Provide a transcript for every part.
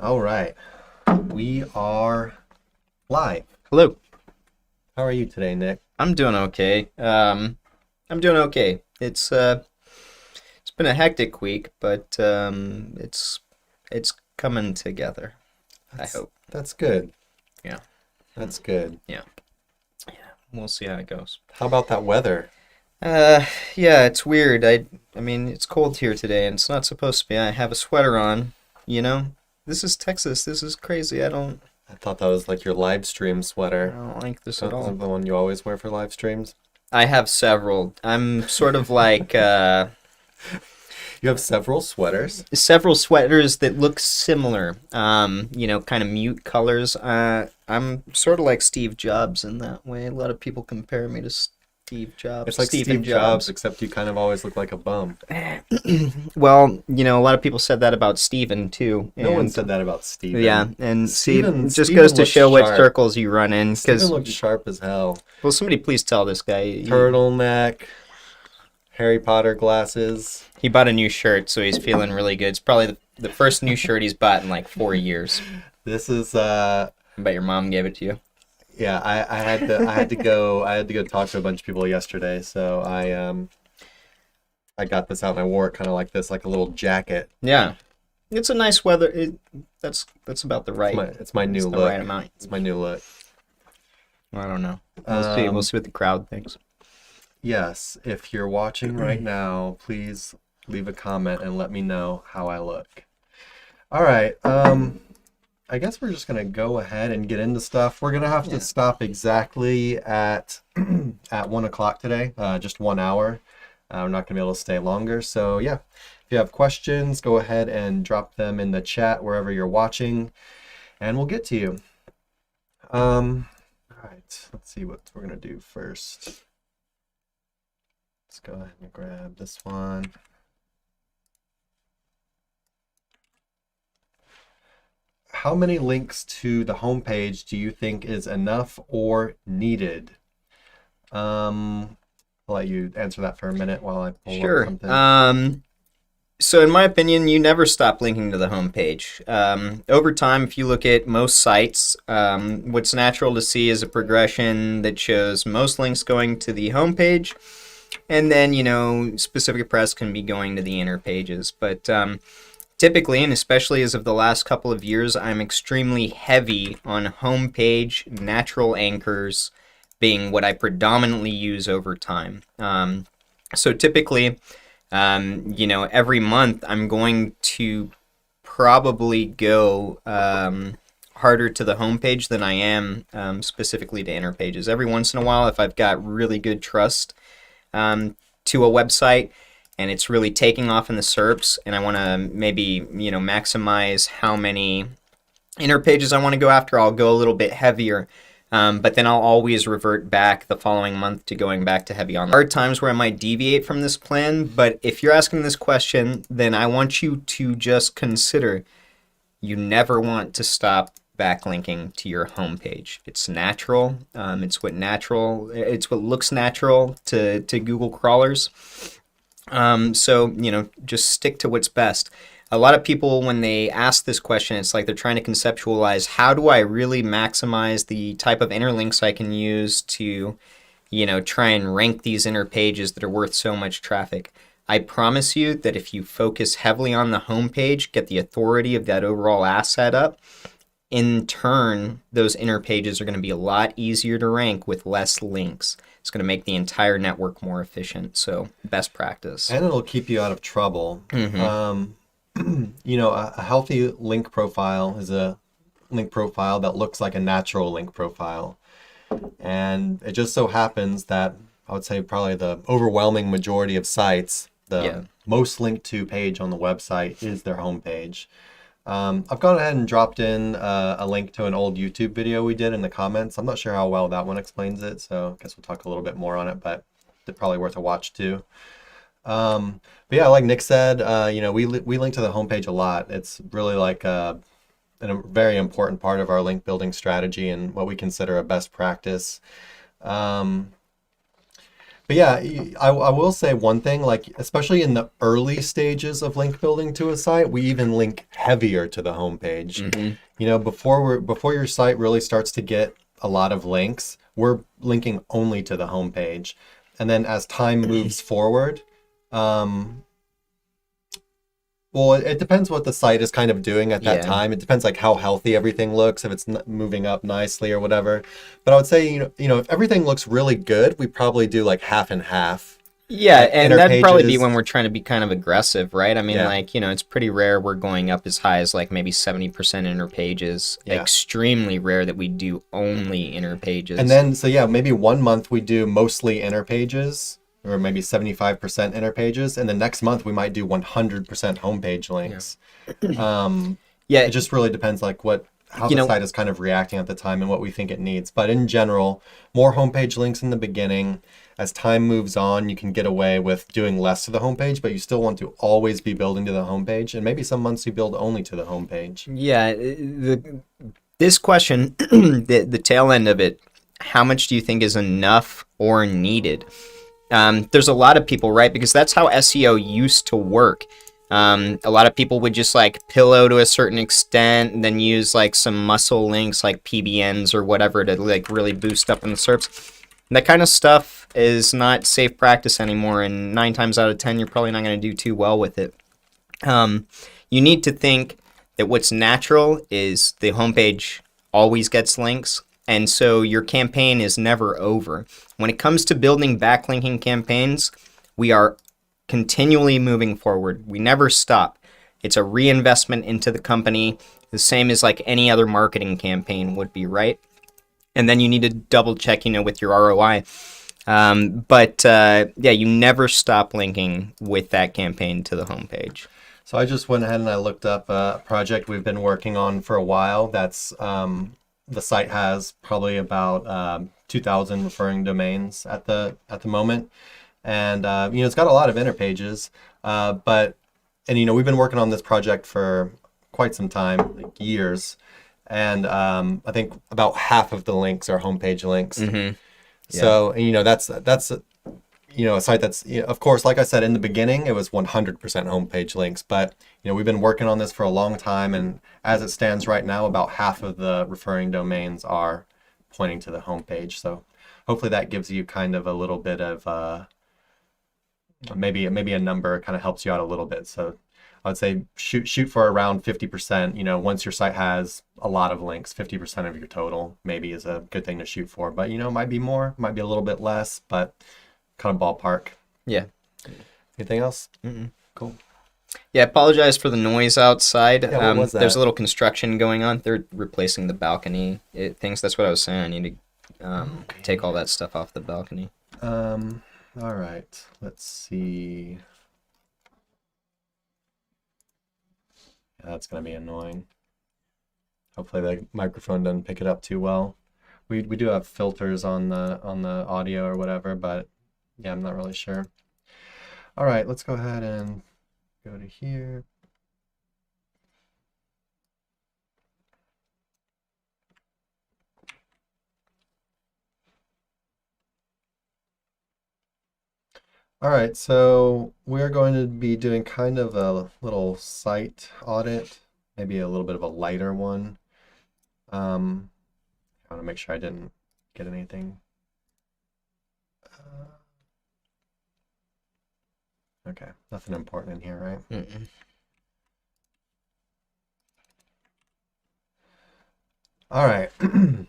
All right. We are live. Hello. How are you today, Nick? I'm doing okay. I'm doing okay. It's been a hectic week, but it's coming together. I hope. That's good. Yeah. That's good. Yeah. Yeah. We'll see how it goes. How about that weather? Yeah, it's weird. I mean, it's cold here today, and it's not supposed to be. I have a sweater on, you know? This is Texas. This is crazy. I thought that was like your live stream I sweater. don't like this That at all. the one you always wear for live streams? I have several. I'm sort of like You have several sweaters? several sweaters that look similar, kind of mute colors. I'm sort of like Steve Jobs in that way. A lot of people compare me to Steve Jobs. It's like Stephen Steve Jobs, except you kind of always look like a bum. Well, a lot of people said that about Steven too. No one And said that about Steven. yeah, and see, Steven- it just Steven goes to looks show what sharp. circles you run in. Steven Because, looks sharp as hell. well, somebody please tell this guy. Turtleneck, Harry Potter glasses. He bought a new shirt, so he's feeling really good. It's probably the first new shirt he's bought in like 4 years. This is I bet your mom gave it to you. Yeah, I had to go talk to a bunch of people yesterday, so I got this out and I wore it kind of like this, like a little jacket. Yeah, it's a nice weather. That's about the right. It's my new the look. right amount. It's my new look. I don't know. We'll see. We'll see what the crowd thinks. Yes, if you're watching right now, please leave a comment and let me know how I look. All right, I guess we're just gonna go ahead and get into stuff. We're gonna have to stop exactly at at 1 o'clock today, just 1 hour. We're not gonna be able to stay longer. So yeah, if you have questions, go ahead and drop them in the chat wherever you're watching, and we'll get to you. All right, let's see what we're gonna do first. Let's go ahead and grab this one. How many links to the homepage do you think is enough or needed? I'll let you answer that for a minute while I pull up Sure. something. So in my opinion, you never stop linking to the homepage. Over time, if you look at most sites, what's natural to see is a progression that shows most links going to the homepage, and then, specific press can be going to the inner pages. But typically, and especially as of the last couple of years, I'm extremely heavy on homepage natural anchors being what I predominantly use over time. So typically, every month I'm going to probably go harder to the homepage than I am specifically to inner pages. Every once in a while, if I've got really good trust to a website and it's really taking off in the SERPs, and I want to maybe maximize how many inner pages I want to go after, I'll go a little bit heavier. But then I'll always revert back the following month to going back to heavy online. There are times where I might deviate from this plan, but if you're asking this question, then I want you to just consider you never want to stop backlinking to your homepage. It's natural. It's what looks natural to Google crawlers. So just stick to what's best. A lot of people, when they ask this question, it's like they're trying to conceptualize, how do I really maximize the type of inner links I can use to, try and rank these inner pages that are worth so much traffic? I promise you that if you focus heavily on the homepage, get the authority of that overall asset up, in turn, those inner pages are going to be a lot easier to rank with less links. It's going to make the entire network more efficient. So, best practice. And it'll keep you out of trouble. Mm-hmm. A healthy link profile is a link profile that looks like a natural link profile. And it just so happens that I would say probably the overwhelming majority of sites, the most linked to page on the website is their homepage. I've gone ahead and dropped in a link to an old YouTube video we did in the comments. I'm not sure how well that one explains it, so I guess we'll talk a little bit more on it, but it's probably worth a watch too. But yeah, like Nick said, we link to the homepage a lot. It's really like a very important part of our link building strategy and what we consider a best practice. But yeah, I will say one thing, like especially in the early stages of link building to a site, we even link heavier to the homepage. You know, before your site really starts to get a lot of links, we're linking only to the homepage. And then as time moves forward, well, it depends what the site is kind of doing at that Yeah. time. It depends like how healthy everything looks, if it's moving up nicely or whatever. But I would say, if everything looks really good, we probably do like half and half. Yeah, Like and inner that'd probably be pages. when we're trying to be kind of aggressive, right? I mean, Yeah. like, it's pretty rare we're going up as high as like maybe 70% inner pages. Yeah. Extremely rare that we do only inner pages. And then, so yeah, maybe 1 month we do mostly inner pages, or maybe 75% inner pages. And the next month we might do 100% homepage links. Yeah, It just really depends like how the site is kind of reacting at the time and what we think it needs. But in general, more homepage links in the beginning. As time moves on, you can get away with doing less to the homepage, but you still want to always be building to the homepage. And maybe some months you build only to the homepage. yeah. This question, the tail end of it, how much do you think is enough or needed? There's a lot of people, right? Because that's how SEO used to work. A lot of people would just like pillow to a certain extent and then use like some muscle links like PBNs or whatever to like really boost up in the SERPs. That kind of stuff is not safe practice anymore, and 9 times out of 10 you're probably not going to do too well with it. You need to think that what's natural is the homepage always gets links, and so your campaign is never over. When it comes to building backlinking campaigns, we are continually moving forward. We never stop. It's a reinvestment into the company, the same as like any other marketing campaign would be, right? And then you need to double check, with your ROI. Yeah, you never stop linking with that campaign to the homepage. So I just went ahead and I looked up a project we've been working on for a while. That's the site has probably about 2,000 referring domains at the moment, and it's got a lot of inner pages. We've been working on this project for quite some time, like years, and I think about half of the links are homepage links. Mm-hmm. So that's a site that's, of course, like I said, in the beginning, it was 100% homepage links, but, we've been working on this for a long time. And as it stands right now, about half of the referring domains are pointing to the homepage. So hopefully that gives you kind of a little bit of, maybe a number kind of helps you out a little bit. So I would say shoot for around 50%. Once your site has a lot of links, 50% of your total maybe is a good thing to shoot for. But, it might be more, might be a little bit less, but kind of ballpark. Yeah. Anything else? Mm-mm. Cool. Yeah, apologize for the noise outside. Yeah, what was that? There's a little construction going on. They're replacing the balcony things. That's what I was saying. I need to take all that stuff off the balcony. All right. Let's see. Yeah, that's going to be annoying. Hopefully the microphone doesn't pick it up too well. We do have filters on the audio or whatever, but yeah, I'm not really sure. All right, let's go ahead and go to here. All right, so we're going to be doing kind of a little site audit, maybe a little bit of a lighter one. I want to make sure I didn't get anything. Okay, nothing important in here, right? Mm-mm. All right. And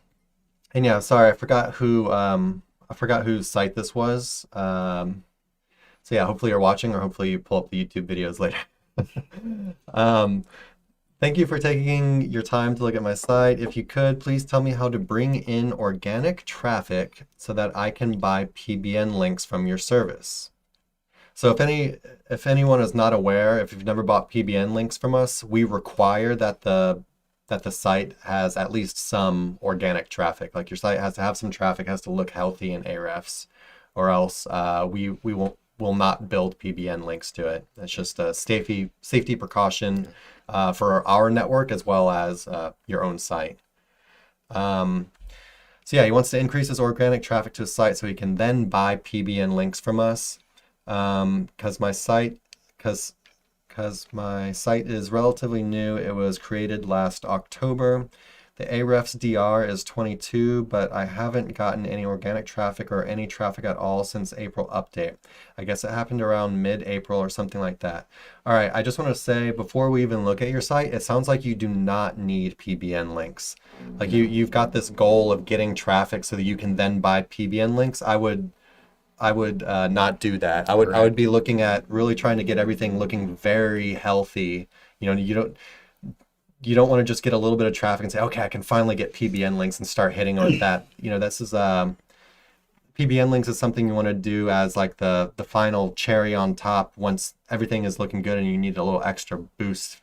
yeah, sorry, I forgot whose site this was. So yeah, hopefully you're watching, or hopefully you pull up the YouTube videos later. Thank you for taking your time to look at my site. If you could, please tell me how to bring in organic traffic so that I can buy PBN links from your service. So if anyone is not aware, if you've never bought PBN links from us, we require that the site has at least some organic traffic. Like your site has to have some traffic, has to look healthy in Ahrefs, or else we will not build PBN links to it. It's just a safety precaution for our network as well as your own site. So So yeah, he wants to increase his organic traffic to his site so he can then buy PBN links from us. Because my site is relatively new. It was created last October. The Ahrefs DR is 22, but I haven't gotten any organic traffic or any traffic at all since April update. I guess it happened around mid-April or something like that. All right, I just want to say, before we even look at your site, it sounds like you do not need PBN links. Like you've got this goal of getting traffic so that you can then buy PBN links. I would not do that. I would be looking at really trying to get everything looking very healthy. You don't want to just get a little bit of traffic and say, okay, I can finally get PBN links and start hitting with that. This is PBN links is something you want to do as like the final cherry on top once everything is looking good and you need a little extra boost.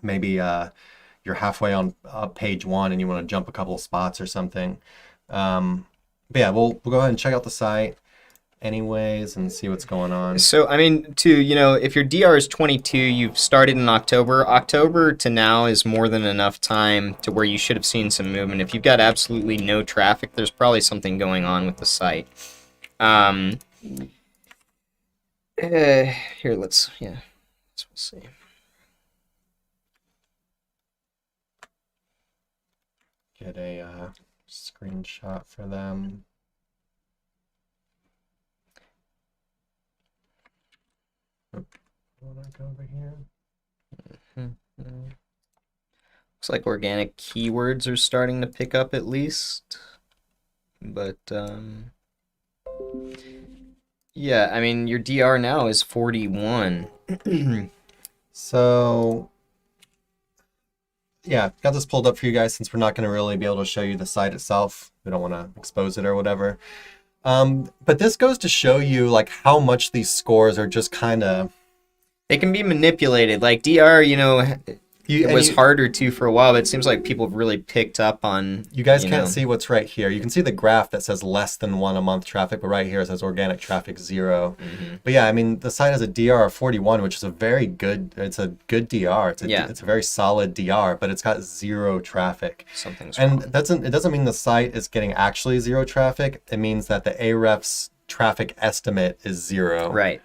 Maybe you're halfway on page 1 and you want to jump a couple of spots or something. But yeah, we'll go ahead and check out the site anyways and see what's going on. So, I mean, if your DR is 22, you've started in October. October to now is more than enough time to where you should have seen some movement. If you've got absolutely no traffic, there's probably something going on with the site. Here, let's see. Get a screenshot for them. Will I go over here? Looks like organic keywords are starting to pick up at least. But, yeah, I mean, your DR now is 41. So, yeah, got this pulled up for you guys since we're not going to really be able to show you the site itself. We don't want to expose it or whatever. But this goes to show you like how much these scores are just kind of... They can be manipulated. Like DR, it was harder to for a while, but it seems like people have really picked up on... You guys can't see what's right here. You can see the graph that says less than 1 a month traffic, but right here it says organic traffic 0. Mm-hmm. But yeah, I mean, the site has a DR of 41, which is a good DR. It's a very solid DR, but it's got 0 traffic. Something's wrong. And it doesn't mean the site is getting actually 0 traffic. It means that the Ahrefs traffic estimate is 0. Right.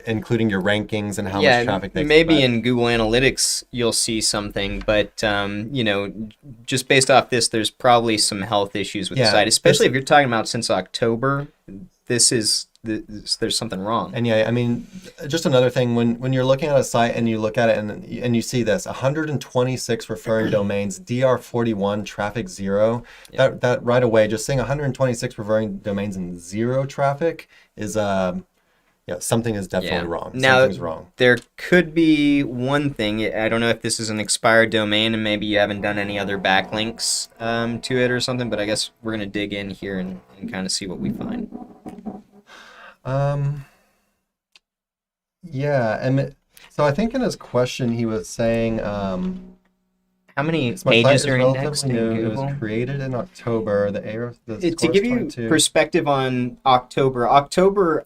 Including your rankings and how much traffic they maybe provide. In Google Analytics you'll see something, but just based off this, there's probably some health issues with the site, especially if you're talking about since October. There's something wrong. And yeah, I mean, just another thing, when you're looking at a site and you look at it and you see this 126 referring domains, DR41, traffic 0, that right away, just seeing 126 referring domains and 0 traffic is something is definitely wrong. Now, something's wrong. There could be one thing. I don't know if this is an expired domain and maybe you haven't done any other backlinks to it or something, but I guess we're going to dig in here and kind of see what we find. Yeah, and so I think in his question he was saying... How many pages are indexed in new. Google? It was created in October. To give you perspective on October,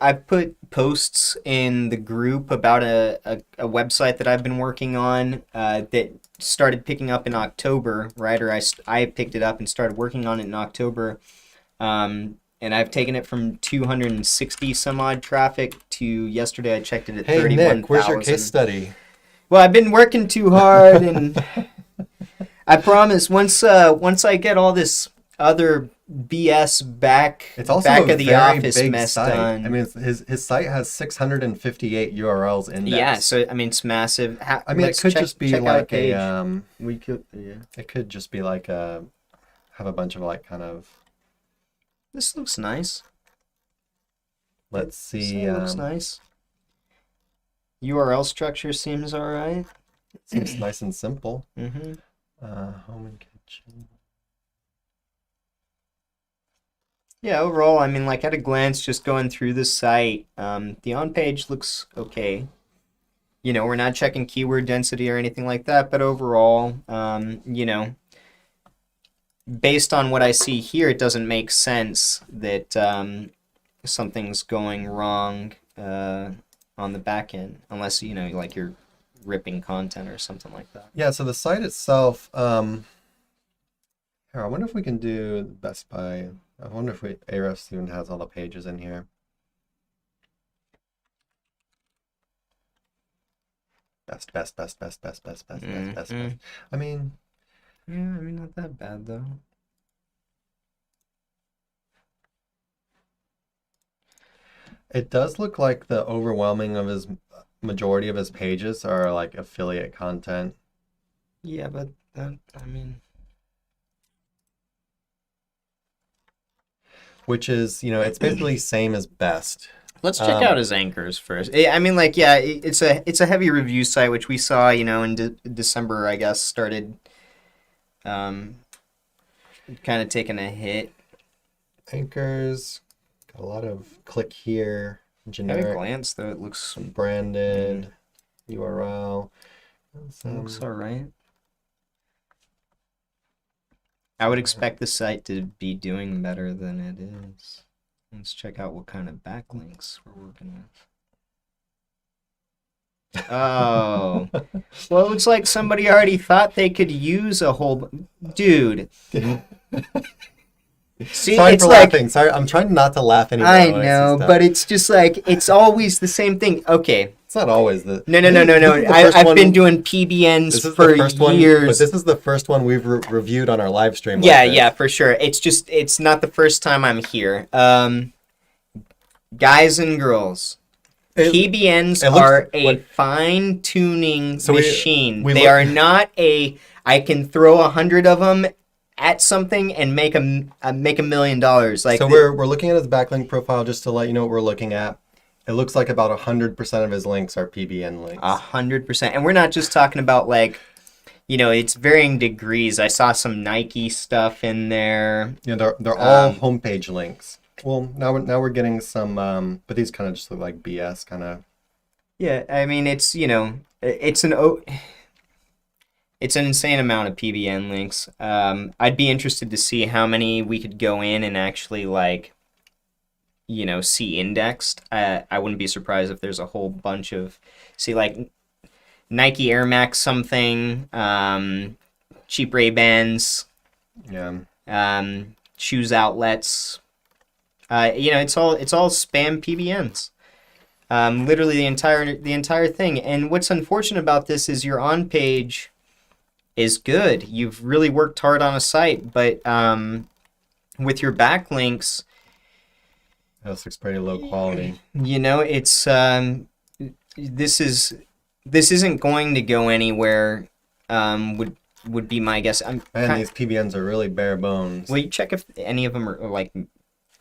I put posts in the group about a website that I've been working on that started picking up in October, right? Or I picked it up and started working on it in October. And I've taken it from 260 some odd traffic to yesterday I checked it at 31,000. Hey Nick, where's your case study? Well, I've been working too hard and... I promise. Once I get all this other BS back it's also back a of the very office big mess site. done. I mean, his site has 658 URLs indexed. Yeah, so I mean it's massive. It could just be like we could It could just be like have a bunch of like kind of. This looks nice. Let's see. Looks nice. URL structure seems all right. Seems nice and simple. Mm-hmm. Home and kitchen. Yeah, overall, I mean, like at a glance, just going through the site, the on-page looks okay. We're not checking keyword density or anything like that, but overall, based on what I see here, it doesn't make sense that something's going wrong on the back end, unless, like you're ripping content or something like that. Yeah, so the site itself Here, I wonder if we can do Best Buy. I wonder if Ahrefs even has all the pages in here. Best. I mean, Yeah, I mean, not that bad, though. it does look like the overwhelming of his majority of his pages are like affiliate content. Yeah, but that, I mean... Which is, it's basically same as Best. Let's check out his anchors first. I mean, like, yeah, it's a heavy review site, which we saw, in December, I guess, started kind of taking a hit. Anchors, got a lot of click here, At a generic, glance, though, it looks branded, URL. looks all right. I would expect the site to be doing better than it is. Let's check out what kind of backlinks we're working with. Oh. Well, it looks like somebody already thought they could use a whole... Dude. See, Sorry it's for like... laughing. Sorry, I'm trying not to laugh anymore. I know, but it's just like, it's always the same thing. Okay. It's not always the... No. I've been doing PBNs for years. But this is the first one we've reviewed on our live stream. Yeah, for sure. It's not the first time I'm here. Guys and girls, PBNs are a fine-tuning machine. They are not I can throw 100 of them at something and make $1 million. Like, so we're looking at his backlink profile just to let you know what we're looking at. It looks like about 100% of his links are PBN links. 100%. And we're not just talking about, like, it's varying degrees. I saw some Nike stuff in there. Yeah, they're all homepage links. Well, now we're getting some, but these kind of just look like BS kind of. Yeah, I mean, it's an insane amount of PBN links. I'd be interested to see how many we could go in and actually, like, see indexed. I wouldn't be surprised if there's a whole bunch of, like, Nike Air Max something, cheap Ray-Bans, shoes outlets. It's all spam PBNs. Literally the entire thing. And what's unfortunate about this is your on page is good. You've really worked hard on a site, but with your backlinks, this looks pretty low quality. It's this isn't going to go anywhere. Would be my guess. These PBNs are really bare bones. Will you check if any of them are like?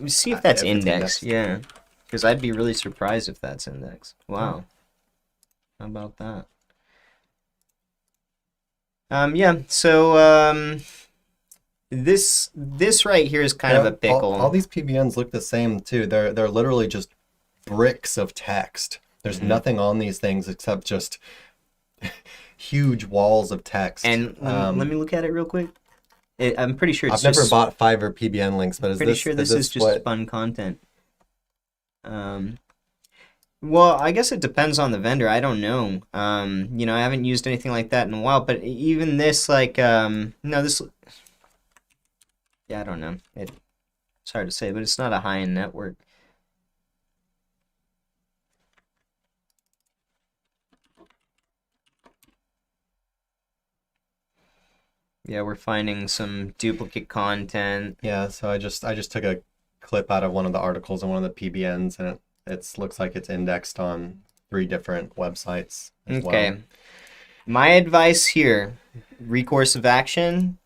See if that's indexed. Yeah, because I'd be really surprised if that's indexed. Wow, how about that? Yeah. So this right here is kind of a pickle. All these PBNs look the same too. They're literally just bricks of text. There's nothing on these things except just huge walls of text. And let me look at it real quick. I'm pretty sure I've never bought Fiverr PBN links, but pretty sure this is just fun content. Well, I guess it depends on the vendor. I don't know. I haven't used anything like that in a while, but even this, like, no, this... Yeah, I don't know. It's hard to say, but it's not a high-end network. Yeah, we're finding some duplicate content. Yeah, so I just took a clip out of one of the articles on one of the PBNs, and it looks like it's indexed on 3 different websites as well. My advice here, recourse of action,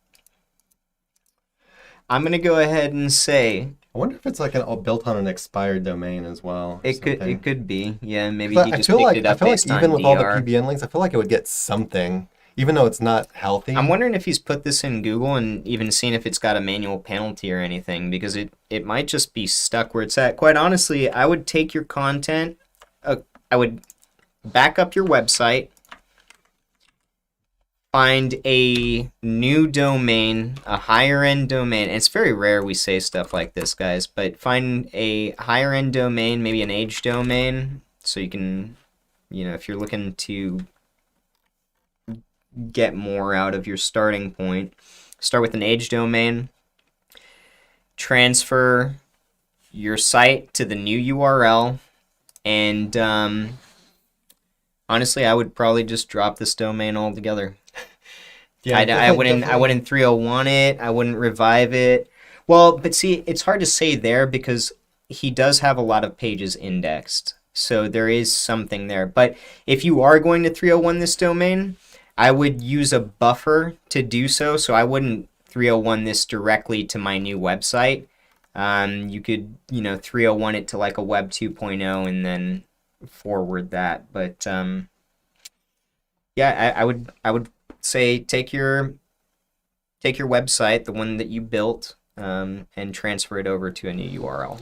I'm going to go ahead and say... I wonder if it's like built on an expired domain as well. It could be. Yeah, maybe he just picked it up based on even with all the DR. PBN links, I feel like it would get something. Even though it's not healthy. I'm wondering if he's put this in Google and even seen if it's got a manual penalty or anything, because it might just be stuck where it's at. Quite honestly, I would take your content, I would back up your website, find a new domain, a higher-end domain. It's very rare we say stuff like this, guys, but find a higher-end domain, maybe an age domain, so you can, if you're looking to get more out of your starting point, start with an age domain, transfer your site to the new URL, and honestly, I would probably just drop this domain altogether. Yeah, I wouldn't 301 it. I wouldn't revive it. Well, but see, it's hard to say there because he does have a lot of pages indexed. So there is something there. But if you are going to 301 this domain, I would use a buffer to do so. So I wouldn't 301 this directly to my new website. You could, 301 it to like a Web 2.0 and then forward that. But yeah, I would say take your website, the one that you built, and transfer it over to a new URL.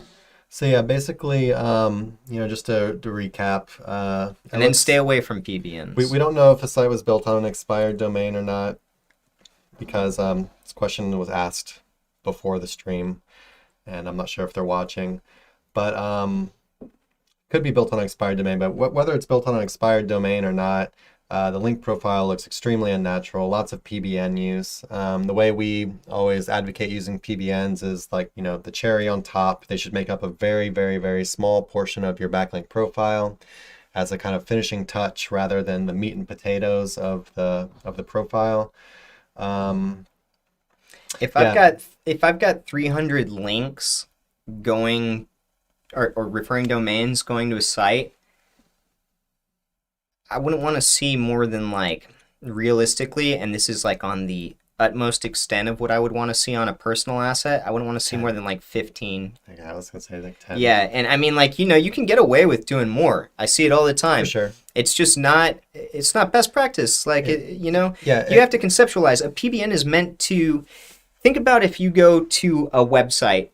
So yeah, basically, just to recap, and then stay away from PBNs. We don't know if a site was built on an expired domain or not, because this question was asked before the stream, and I'm not sure if they're watching, but could be built on an expired domain. But whether it's built on an expired domain or not, the link profile looks extremely unnatural, lots of PBN use. The way we always advocate using PBNs is like, the cherry on top. They should make up a very, very, very small portion of your backlink profile as a kind of finishing touch rather than the meat and potatoes of the profile. If I've got 300 links going or referring domains going to a site, I wouldn't want to see more than like realistically, and this is like on the utmost extent of what I would want to see on a personal asset, I wouldn't want to see more than like 15. Yeah, I was gonna say like 10. Yeah, and I mean like, you can get away with doing more. I see it all the time. For sure. It's just not best practice. Like, you Yeah, have to conceptualize. A PBN is meant to, think about if you go to a website,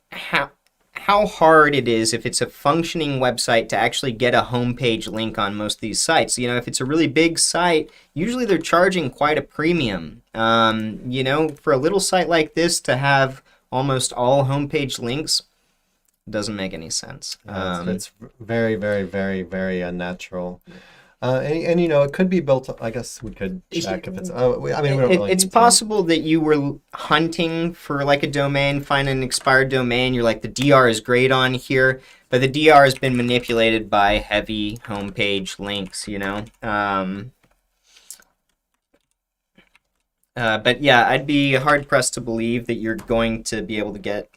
how hard it is if it's a functioning website to actually get a homepage link on most of these sites. If it's a really big site, usually they're charging quite a premium. For a little site like this to have almost all homepage links doesn't make any sense. It's very, very, very, very unnatural. And it could be built. I guess we could check if it's. We don't really. It's possible that you were hunting for like a domain, find an expired domain. You're like, the DR is great on here, but the DR has been manipulated by heavy homepage links. But yeah, I'd be hard pressed to believe that you're going to be able to get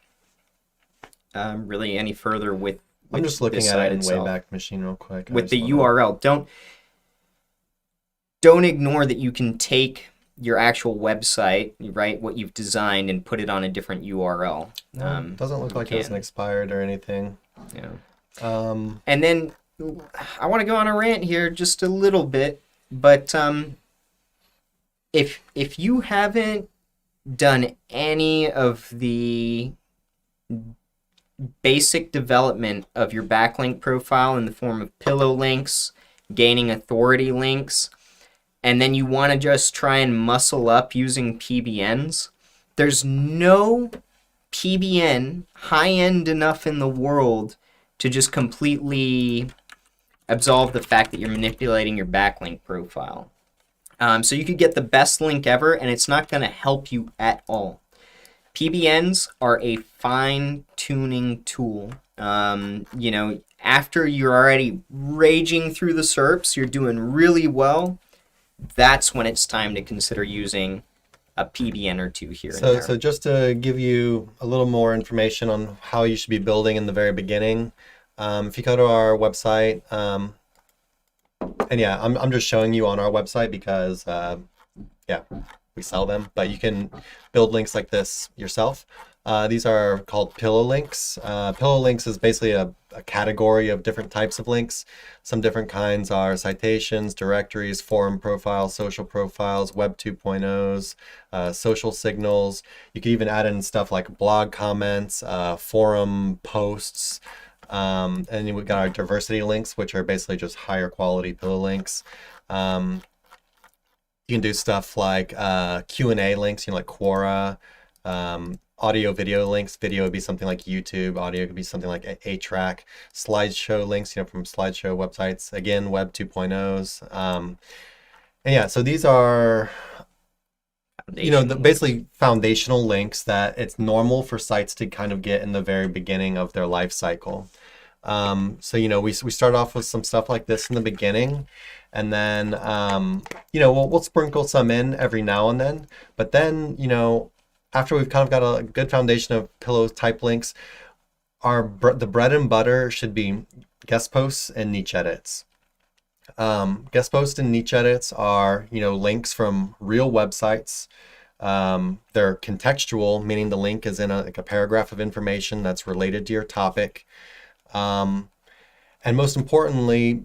really any further with. I'm just looking at it in Wayback Machine real quick. With the URL, don't ignore that you can take your actual website, right, what you've designed, and put it on a different URL. Doesn't look like it's an expired or anything. Yeah. And then I want to go on a rant here just a little bit, but if you haven't done any of the basic development of your backlink profile in the form of pillow links, gaining authority links, and then you want to just try and muscle up using PBNs, there's no PBN high-end enough in the world to just completely absolve the fact that you're manipulating your backlink profile. So you could get the best link ever, and it's not going to help you at all. PBNs are a fine-tuning tool. After you're already raging through the SERPs, you're doing really well, that's when it's time to consider using a PBN or two here and there. So just to give you a little more information on how you should be building in the very beginning, if you go to our website, and yeah, I'm just showing you on our website because, we sell them, but you can build links like this yourself. These are called pillow links. Pillow links is basically a category of different types of links. Some different kinds are citations, directories, forum profiles, social profiles, Web 2.0s, social signals. You can even add in stuff like blog comments, forum posts, and then we've got our diversity links, which are basically just higher quality pillow links. You can do stuff like Q&A links, like Quora, audio video links. Video would be something like YouTube. Audio could be something like A-Track. Slideshow links, from slideshow websites. Again, Web 2.0s. And yeah, so these are basically foundational links that it's normal for sites to kind of get in the very beginning of their life cycle. So, we start off with some stuff like this in the beginning, and then, we'll sprinkle some in every now and then. But then, after we've kind of got a good foundation of pillow type links, the bread and butter should be guest posts and niche edits. Guest posts and niche edits are, links from real websites. They're contextual, meaning the link is in a paragraph of information that's related to your topic. And most importantly,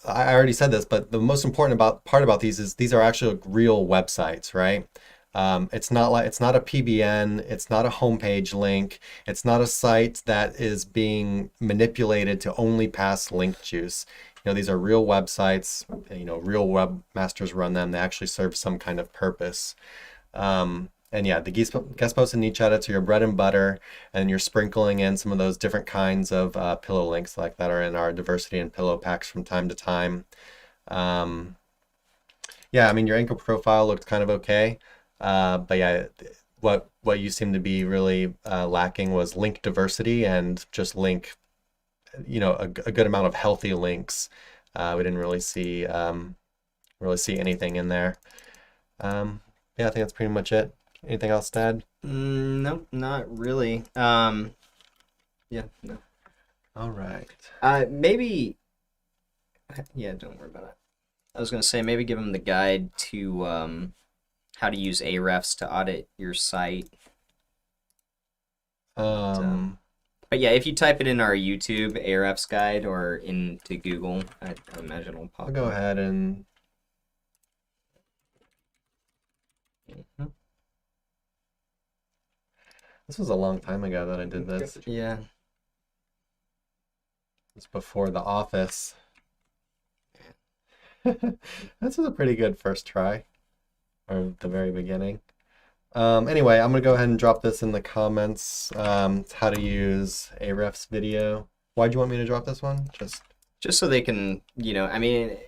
I already said this, but the most important part about these are actually real websites, right? It's not a PBN, it's not a homepage link, it's not a site that is being manipulated to only pass link juice. These are real websites, real webmasters run them, they actually serve some kind of purpose. And yeah, the guest posts and niche edits are your bread and butter, and you're sprinkling in some of those different kinds of pillow links like that are in our diversity and pillow packs from time to time. Yeah, your anchor profile looked kind of okay. But yeah, what you seem to be really lacking was link diversity and just link, a good amount of healthy links. We didn't really see anything in there. Yeah, I think that's pretty much it. Anything else to add? Nope, not really. Yeah, no. All right. Maybe. Yeah, don't worry about it. I was gonna say maybe give them the guide to how to use Ahrefs to audit your site. But yeah, if you type it in our YouTube Ahrefs guide or into Google, I imagine it'll pop up. I'll go ahead and. This was a long time ago that I did this. Yeah. It's before The Office. This is a pretty good first try, or the very beginning. Anyway, I'm gonna go ahead and drop this in the comments. It's how to use Ahrefs video. Why'd you want me to drop this one? Just so they can, they're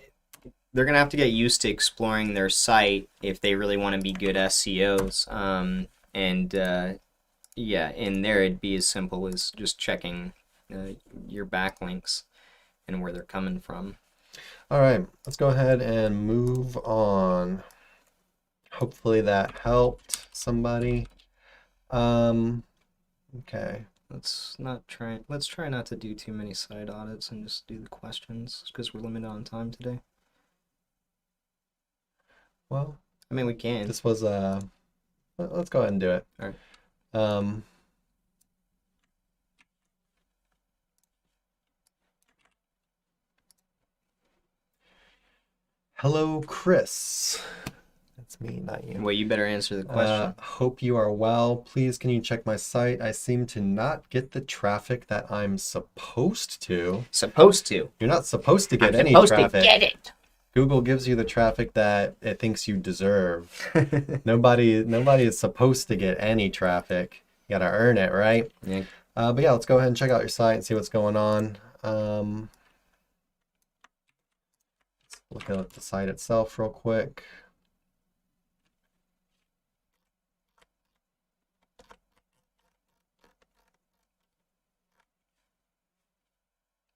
gonna have to get used to exploring their site if they really want to be good SEOs. Yeah, in there it'd be as simple as just checking your backlinks and where they're coming from. All right, let's go ahead and move on. Hopefully that helped somebody. Okay. Let's try not to do too many site audits and just do the questions because we're limited on time today. Well, we can. This was let's go ahead and do it. All right. Hello, Chris. That's me, not you. Well, you better answer the question. Hope you are well. Please, can you check my site? I seem to not get the traffic that I'm supposed to. Supposed to? You're not supposed to get any supposed traffic. To get it. Google gives you the traffic that it thinks you deserve. Nobody is supposed to get any traffic. You gotta earn it, right? Yeah. But yeah, let's go ahead and check out your site and see what's going on. Let's look at the site itself real quick.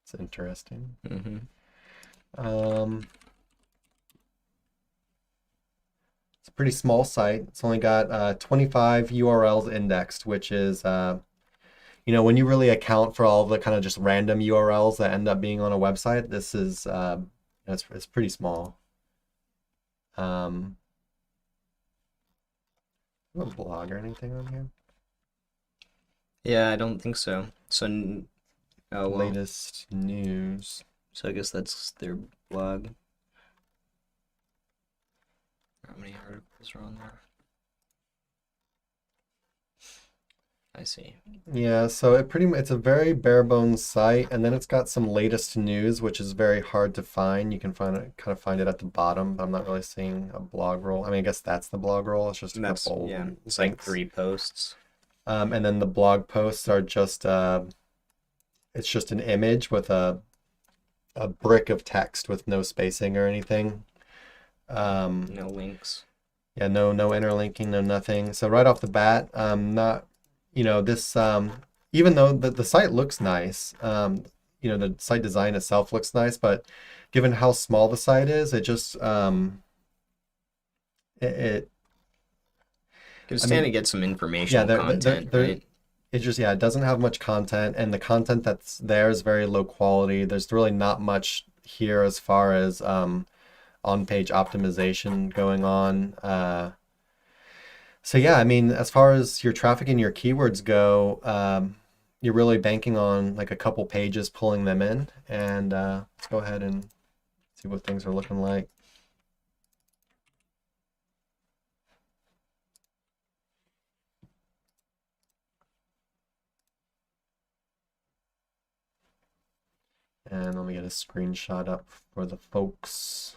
It's interesting. Mm-hmm. It's a pretty small site. It's only got 25 URLs indexed, which is, when you really account for all the kind of just random URLs that end up being on a website, this is, it's pretty small. A blog or anything on here? Yeah, I don't think so. So, oh well. Latest news. So I guess that's their blog. How many articles are on there? I see. Yeah, so it's a very bare bones site, and then it's got some latest news, which is very hard to find. You can find it at the bottom. I'm not really seeing a blog roll. I guess that's the blog roll. It's just a couple. Yeah, it's like 3 posts. And then the blog posts are just it's just an image with a brick of text with no spacing or anything. No links. Yeah, no interlinking, no nothing. So right off the bat, not, this, even though the site looks nice, the site design itself looks nice, but given how small the site is, it just, it Could I stand mean, to get some yeah, informational content, right? it just, yeah, it doesn't have much content, and the content that's there is very low quality. There's really not much here as far as on-page optimization going on. So yeah, I mean, as far as your traffic and your keywords go, you're really banking on like a couple pages pulling them in, and let's go ahead and see what things are looking like. And let me get a screenshot up for the folks.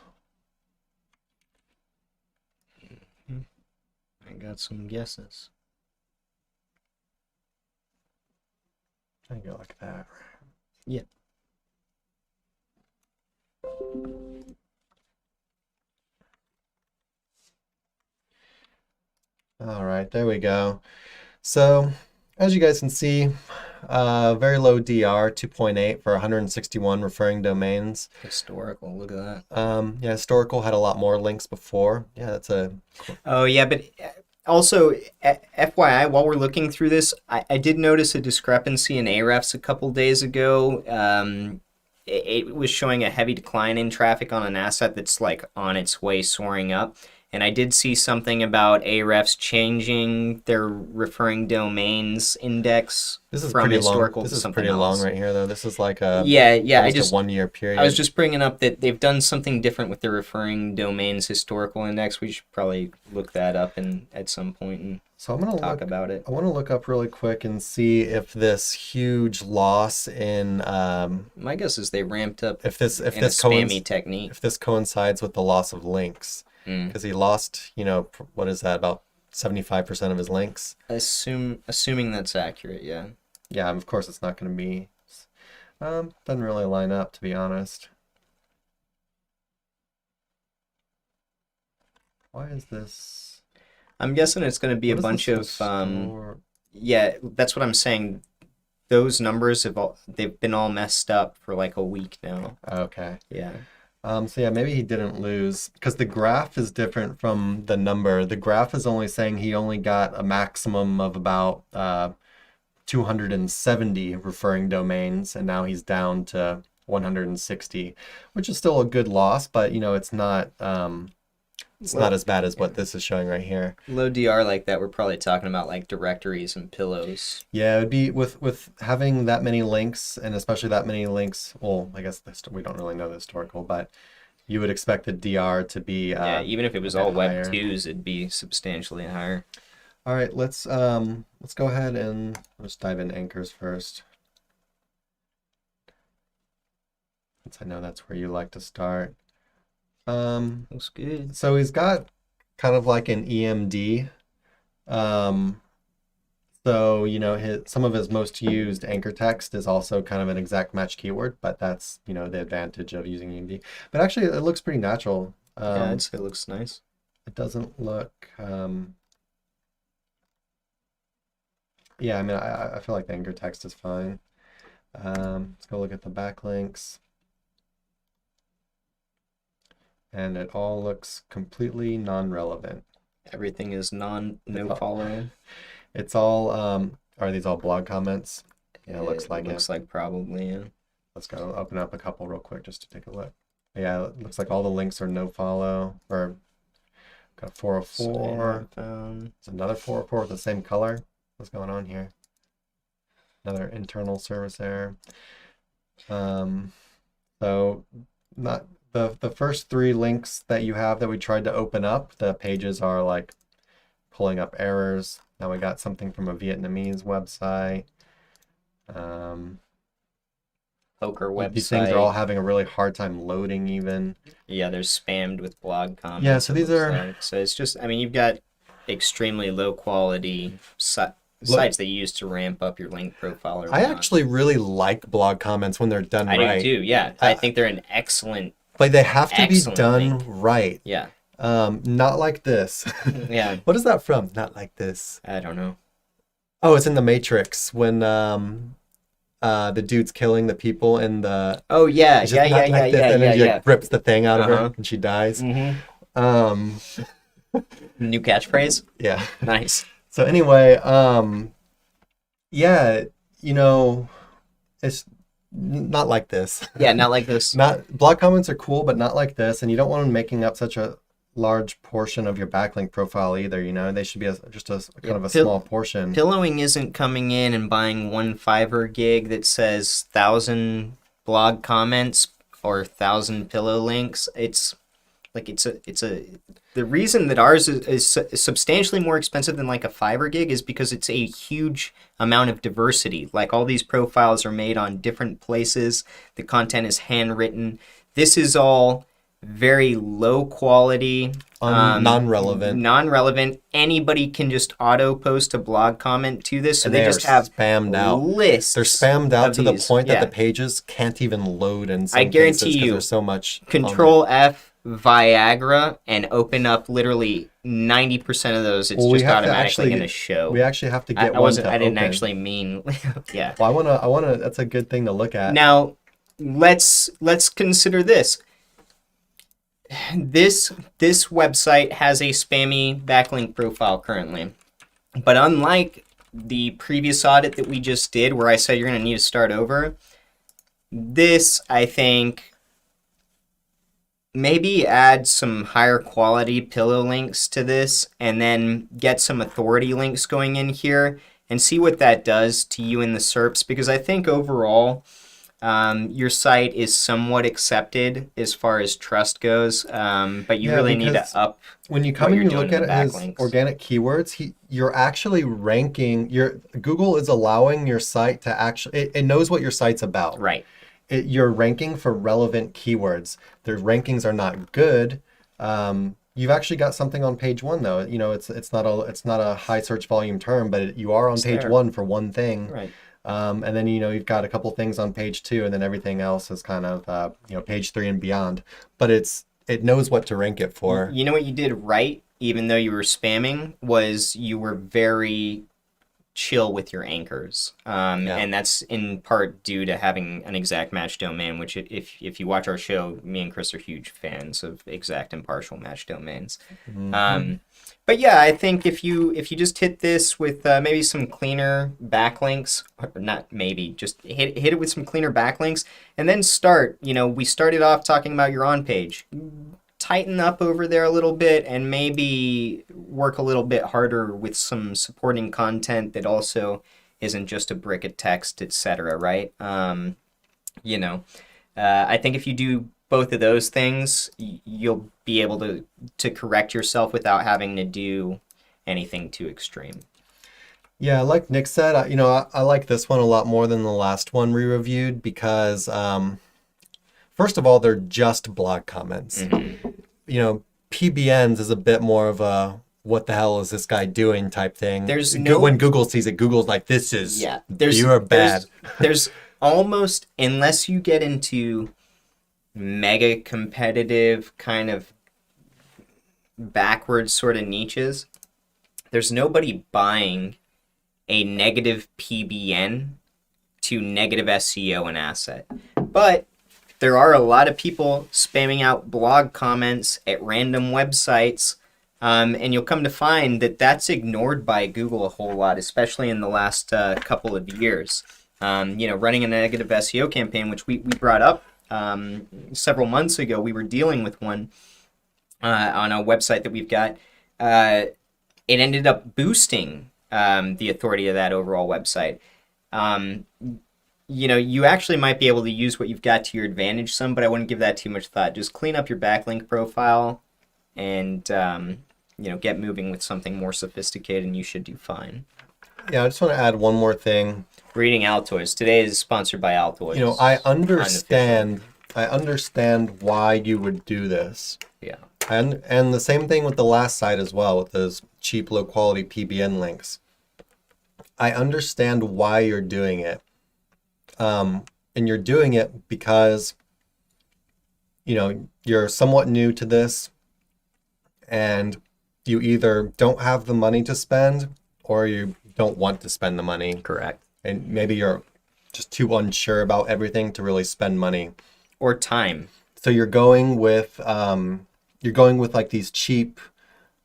I got some guesses. I go like that. Yeah. All right, there we go. So as you guys can see, very low DR, 2.8 for 161 referring domains. Historical, look at that. Yeah, historical had a lot more links before. Yeah, that's a... Oh, yeah, but also, FYI, while we're looking through this, I did notice a discrepancy in Ahrefs a couple days ago. It was showing a heavy decline in traffic on an asset that's like on its way soaring up. And I did see something about Ahrefs changing their referring domains index This is from pretty historical long. This to is something pretty else. long right here, though. This is like a Yeah. almost a 1 year period. I was just bringing up that they've done something different with the referring domains historical index. We should probably look that up at some point and So I'm gonna talk about it. I want to look up really quick and see if this huge loss in My guess is they ramped up if this in a spammy technique. if this coincides with the loss of links, because he lost, what is that, about 75% of his links. Assuming that's accurate, yeah. Yeah, of course it's not going to be. Doesn't really line up, to be honest. Why is this? I'm guessing it's going to be a bunch of yeah, that's what I'm saying. Those numbers they've been all messed up for like a week now. Okay. Yeah. So yeah, maybe he didn't lose because the graph is different from the number. The graph is only saying he only got a maximum of about 270 referring domains, and now he's down to 160, which is still a good loss, but it's not not as bad as what this is showing right here. Low DR like that, we're probably talking about like directories and pillows. Yeah, it would be with having that many links, and especially that many links. Well, I guess we don't really know the historical, but you would expect the DR to be yeah, even if it was a bit all Web higher. 2s, it'd be substantially higher. All right, let's go ahead and let's dive into anchors first. Since I know that's where you like to start. Looks good. So he's got kind of like an EMD. So some of his most used anchor text is also kind of an exact match keyword, but that's the advantage of using EMD. But actually, it looks pretty natural. Yeah, I'd say it looks nice. It doesn't look. Yeah, I mean, I feel like the anchor text is fine. Let's go look at the backlinks. And it all looks completely non-relevant. Everything is no following. It's all, are these all blog comments? Yeah, it looks like it. Looks like probably, yeah. Let's go open up a couple real quick just to take a look. Yeah, it looks like all the links are no follow, or got 404. It's another 404 with the same color. What's going on here? Another internal service error. So not the first 3 links that you have that we tried to open up, the pages are like pulling up errors. Now we got something from a Vietnamese website. Poker website. These things are all having a really hard time loading even. Yeah, they're spammed with blog comments. Yeah, so these are... Like. So it's just, I mean, you've got extremely low quality sites that you use to ramp up your link profile. Or I actually really like blog comments when they're done right. I do too, yeah. I think they're an excellent... But they have to be done thing. right. Yeah. Not like this. Yeah, What is that from? Not like this. I don't know. Oh, it's in The Matrix when the dude's killing the people and Oh yeah, it's yeah, just yeah, not yeah, like this, yeah, and yeah, then he yeah. like rips the thing out of Uh-huh. her and she dies. Mm-hmm. Um, New catchphrase. yeah. Nice. So anyway, yeah, you know, it's not like this. Yeah, not like this. Not blog comments are cool, but not like this, and you don't want them making up such a large portion of your backlink profile either. You know, they should be just a kind of a small portion. Pillowing isn't coming in and buying one Fiverr gig that says 1,000 blog comments or 1,000 pillow links. It's like it's a the reason that ours is substantially more expensive than like a Fiverr gig is because it's a huge amount of diversity. Like all these profiles are made on different places. The content is handwritten. This is all very low quality, non-relevant. Anybody can just auto post a blog comment to this, so And they they just are have spammed out. lists. They're spammed out of to the these. point that Yeah. the pages can't even load in some I guarantee cases 'cause you, there's so much on Control F Viagra and open up literally 90% of those. It's Well, we just have to automatically actually- going to show. We actually have to I get one wasn't. to I didn't open. actually mean. Yeah. Well, I wanna. That's a good thing to look at. Now, let's consider this. This website has a spammy backlink profile currently, but unlike the previous audit that we just did, where I said you're going to need to start over, this I think maybe add some higher quality pillow links to this, and then get some authority links going in here, and see what that does to you in the SERPs, because I think overall. Your site is somewhat accepted as far as trust goes, but you Yeah, really need to because up. when you what come and you're you look doing at in the his backlinks. organic keywords, you're actually ranking. Google is allowing your site to actually. It knows what your site's about. Right. You're ranking for relevant keywords. Their rankings are not good. You've actually got something on page one though. You know, it's not a high search volume term, but you are on It's page there. one for one thing. Right. And then you've got a couple things on page two, and then everything else is kind of page three and beyond. But it knows what to rank it for. You know what you did right, even though you were spamming, was you were very chill with your anchors, and that's in part due to having an exact match domain. Which, if you watch our show, me and Chris are huge fans of exact and partial match domains. Mm-hmm. But yeah, I think if you just hit this with maybe some cleaner backlinks, or not maybe, just hit it with some cleaner backlinks, and then start. We started off talking about your on page. Tighten up over there a little bit, and maybe work a little bit harder with some supporting content that also isn't just a brick of text, etc. Right? I think if you do both of those things, you'll be able to correct yourself without having to do anything too extreme. Yeah, like Nick said, I like this one a lot more than the last one we reviewed because, first of all, they're just blog comments. Mm-hmm. PBNs is a bit more of a what the hell is this guy doing type thing. When Google sees it, Google's like, this is you are bad. There's almost, unless you get into mega competitive kind of backwards sort of niches, there's nobody buying a negative PBN to negative SEO an asset. But there are a lot of people spamming out blog comments at random websites, and you'll come to find that that's ignored by Google a whole lot, especially in the last couple of years. Running a negative SEO campaign, which we brought up several months ago. We were dealing with one on a website that we've got. It ended up boosting the authority of that overall website. You actually might be able to use what you've got to your advantage some, but I wouldn't give that too much thought. Just clean up your backlink profile and get moving with something more sophisticated, and you should do fine. Yeah, I just want to add one more thing. Reading Altoids. Today is sponsored by Altoids. I understand why you would do this. Yeah. And the same thing with the last site as well, with those cheap, low quality PBN links. I understand why you're doing it. And you're doing it because, you're somewhat new to this. and you either don't have the money to spend or you don't want to spend the money. Correct. And maybe you're just too unsure about everything to really spend money. Or time. So you're going with like these cheap,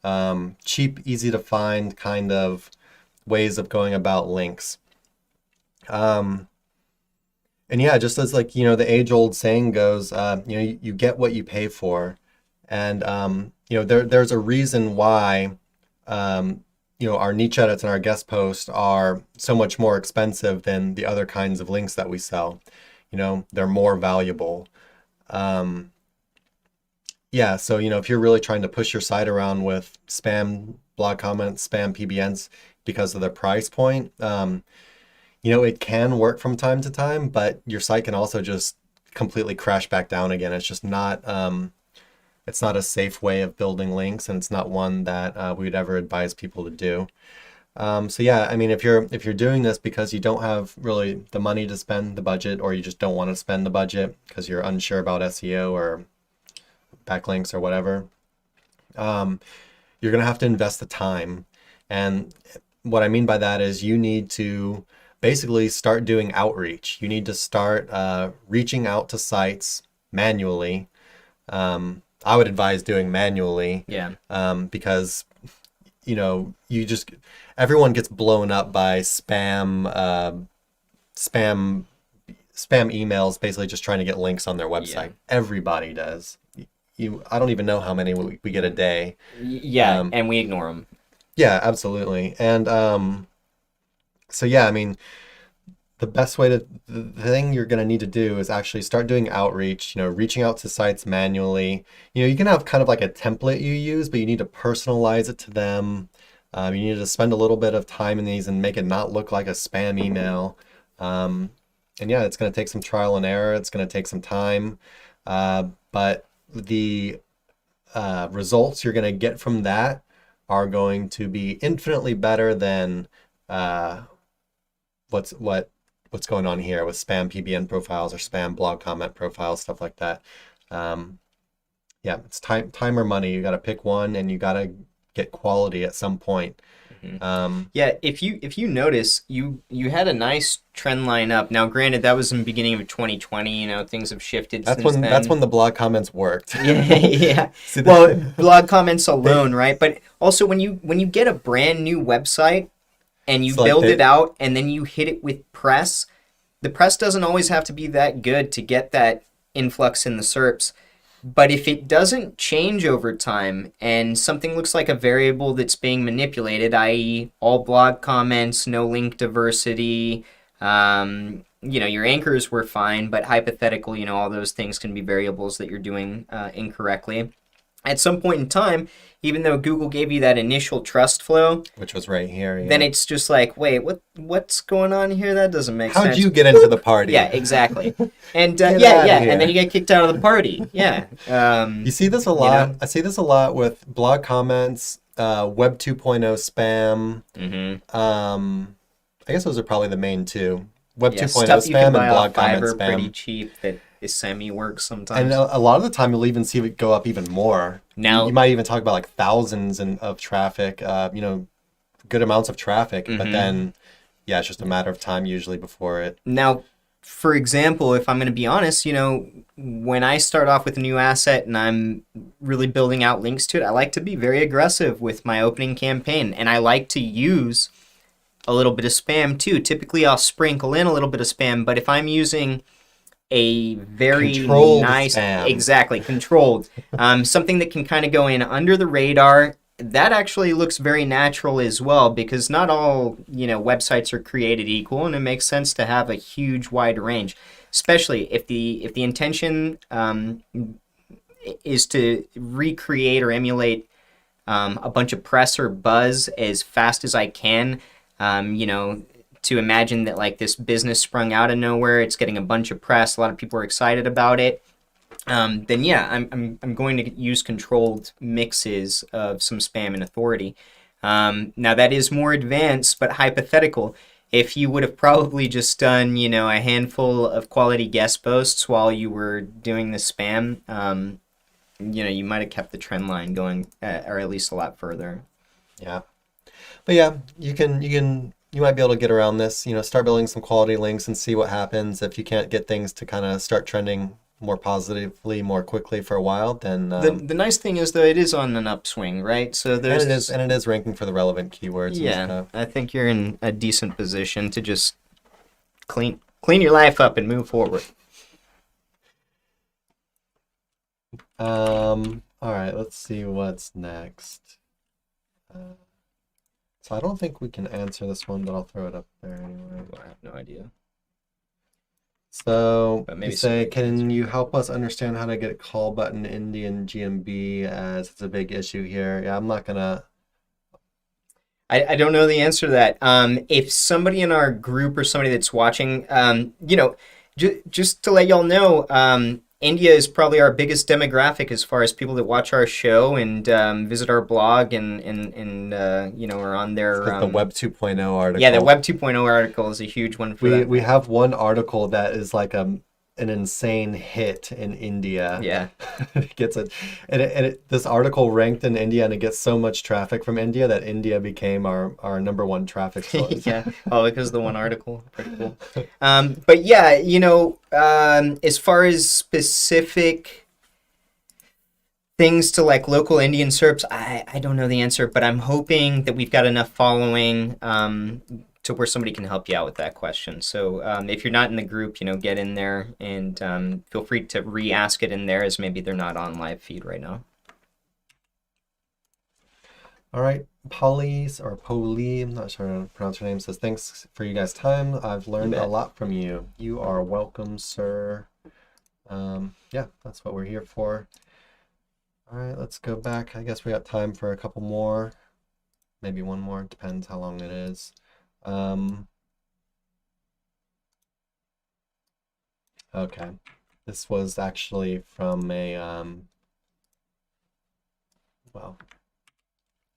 easy to find kind of ways of going about links. And yeah, just as like, the age old saying goes, you get what you pay for. And, there's a reason why, our niche edits and our guest posts are so much more expensive than the other kinds of links that we sell. They're more valuable. Yeah, so, if you're really trying to push your site around with spam blog comments, spam PBNs because of the price point, it can work from time to time, but your site can also just completely crash back down again. It's just not, it's not a safe way of building links, and it's not one that we would ever advise people to do. So yeah, I mean, if you're doing this because you don't have really the money to spend the budget, or you just don't want to spend the budget because you're unsure about SEO or backlinks or whatever, you're going to have to invest the time. And what I mean by that is you need to basically start doing outreach. You need to start reaching out to sites manually. I would advise doing manually. Yeah. Because everyone gets blown up by spam emails, basically just trying to get links on their website. Yeah. Everybody does. I don't even know how many we get a day. Yeah, and we ignore them. Yeah, absolutely. And so yeah, I mean, the thing you're going to need to do is actually start doing outreach, reaching out to sites manually. You can have kind of like a template you use, but you need to personalize it to them. You need to spend a little bit of time in these and make it not look like a spam email. And yeah, it's going to take some trial and error. It's going to take some time. But the results you're going to get from that are going to be infinitely better than what's going on here with spam PBN profiles or spam blog comment profiles, stuff like that. Yeah, it's time or money. You got to pick one, and you got to get quality at some point. Yeah, if you notice, you had a nice trend line up. Now, granted, that was in the beginning of 2020. Things have shifted since then. That's when the blog comments worked. Yeah. Well, blog comments alone, right? But also when you get a brand new website and you build it out and then you hit it with press, the press doesn't always have to be that good to get that influx in the SERPs. But if it doesn't change over time and something looks like a variable that's being manipulated, i.e. all blog comments, no link diversity, your anchors were fine, but hypothetical, all those things can be variables that you're doing incorrectly. At some point in time, even though Google gave you that initial trust flow, which was right here, yeah, then it's just like, wait, what's going on here? That doesn't make sense. How'd you get into the party? Yeah, exactly. And and then you get kicked out of the party. Yeah. You see this a lot. I see this a lot with blog comments, Web 2.0 spam. Mm-hmm. I guess those are probably the main two. Web 2.0 spam and blog comment spam. Pretty cheap that is semi-works sometimes. And a lot of the time you'll even see it go up even more. Now you might even talk about like thousands of traffic, good amounts of traffic, but then yeah, it's just a matter of time usually before it. Now, for example, if I'm going to be honest, when I start off with a new asset and I'm really building out links to it, I like to be very aggressive with my opening campaign, and I like to use a little bit of spam too. Typically I'll sprinkle in a little bit of spam, but if I'm using a very controlled nice spam. Exactly, controlled, something that can kind of go in under the radar, that actually looks very natural as well, because not all websites are created equal, and it makes sense to have a huge wide range, especially if the intention is to recreate or emulate a bunch of press or buzz as fast as I can. To imagine that like this business sprung out of nowhere, it's getting a bunch of press, a lot of people are excited about it, then yeah, I'm going to use controlled mixes of some spam and authority. Now that is more advanced, but hypothetical. If you would have probably just done, a handful of quality guest posts while you were doing the spam, you might have kept the trend line going, or at least a lot further. Yeah. But yeah, you might be able to get around this, start building some quality links and see what happens. If you can't get things to kind of start trending more positively, more quickly for a while, then The nice thing is, though, it is on an upswing, right? So and it is ranking for the relevant keywords and yeah, stuff. I think you're in a decent position to just clean your life up and move forward. All right, let's see what's next. So I don't think we can answer this one, but I'll throw it up there anyway. I have no idea. So But maybe you say, somebody can can answer. you help us understand how to get a call button in Indian GMB, as it's a big issue here? Yeah, I'm not gonna. I don't know the answer to that. If somebody in our group or somebody that's watching, just to let y'all know, India is probably our biggest demographic as far as people that watch our show and visit our blog and are on their Because the Web 2.0 article. yeah, the Web 2.0 article is a huge one for that. We have one article that is like an insane hit in India. Yeah. It gets it, this article ranked in India, and it gets so much traffic from India that India became our number one traffic source. Yeah, oh, because the one article. Pretty cool. But yeah, as far as specific things to like local Indian SERPs, I don't know the answer, but I'm hoping that we've got enough following to where somebody can help you out with that question. So if you're not in the group, get in there and feel free to re-ask it in there, as maybe they're not on live feed right now. All right, Polly, I'm not sure how to pronounce her name, says, thanks for you guys' time. I've learned a lot from you. You are welcome, sir. Yeah, that's what we're here for. All right, let's go back. I guess we got time for a couple more. Maybe one more, depends how long it is. Okay, this was actually from a, well,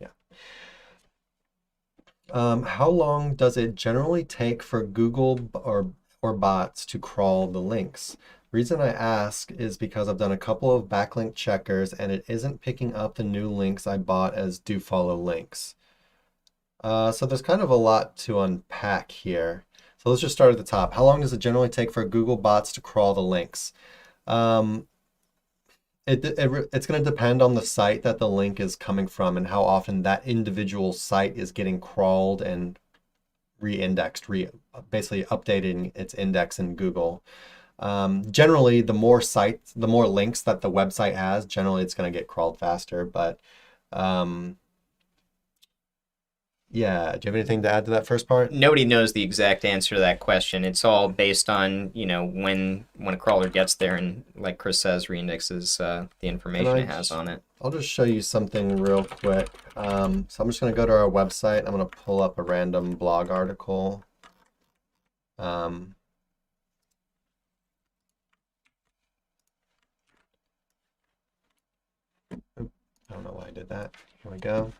yeah. How long does it generally take for Google or bots to crawl the links? Reason I ask is because I've done a couple of backlink checkers and it isn't picking up the new links I bought as do follow links. So there's kind of a lot to unpack here. So let's just start at the top. How long does it generally take for Google bots to crawl the links? It's going to depend on the site that the link is coming from and how often that individual site is getting crawled and re-indexed, basically updating its index in Google. Generally, the more links that the website has, generally it's going to get crawled faster. But yeah, do you have anything to add to that first part? Nobody knows the exact answer to that question. It's all based on, when a crawler gets there and, like Chris says, reindexes the information it has on it. I'll just show you something real quick. So I'm just going to go to our website. I'm going to pull up a random blog article. I don't know why I did that. Here we go.